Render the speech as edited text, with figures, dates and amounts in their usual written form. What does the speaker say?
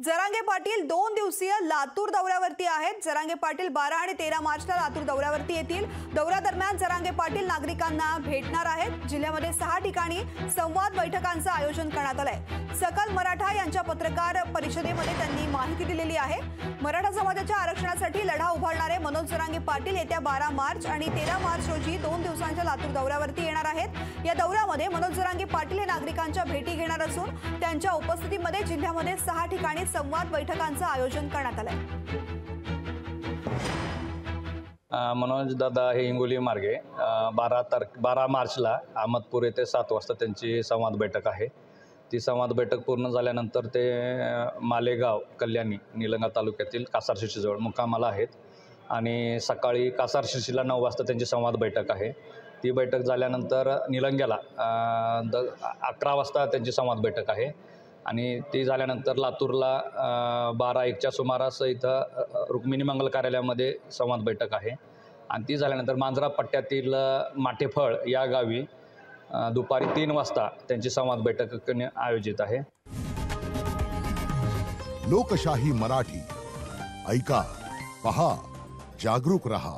जरांगे पाटील 2 दिवसीय लातूर दौऱ्यावरती आहेत। जरांगे पाटील 12 आणि 13 मार्चला लातूर दौऱ्यावरती येतील। दौऱ्यादरम्यान जरांगे पाटील नागरिकांना भेटणार आहेत। जिल्ह्यामध्ये 6 ठिकाणी संवाद बैठकांचं आयोजन करण्यात आलंय। सकल मराठा यांच्या पत्रकार परिषदेमध्ये त्यांनी माहिती दिलेली आहे। मराठा समाजाच्या आरक्षणासाठी लढा उभारणारे मनोज जरांगे पाटील येत्या 12 मार्च आणि 13 मार्च रोजी 2 दिवसांच्या लातूर दौऱ्यावरती येणार आहेत। या दौऱ्यामध्ये मनोज जरांगे पाटील हे नागरिकांच्या भेटी घेणार असून त्यांच्या उपस्थितीमध्ये जिल्ह्यामध्ये 6 ठिकाणी संवाद बैठकांचं आयोजन करण्यात आलंय। मनोज दादा हे हिंगोली मार्गे 12 मार्चला अहमदपूर येथे 7 वाजता त्यांची संवाद बैठक आहे। ती संवाद बैठक पूर्ण झाल्यानंतर ते मालेगाव कल्याणी निलंगा तालुक्यातील कासारशिरशीजवळ मुक्कामाला आहेत आणि सकाळी कासारशिरशीला 9 वाजता त्यांची संवाद बैठक आहे। ती बैठक झाल्यानंतर निलंग्याला 11 वाजता त्यांची संवाद बैठक आहे आणि ती झाल्यानंतर लातूरला 12-1च्या सुमारास इथं रुक्मिणी मंगल कार्यालयामध्ये संवाद बैठक आहे आणि ती झाल्यानंतर मांजरा पट्ट्यातील माठेफळ या गावी दुपारी 3 वाजता त्यांची संवाद बैठक आयोजित आहे। लोकशाही मराठी ऐका, पहा, जागरूक रहा।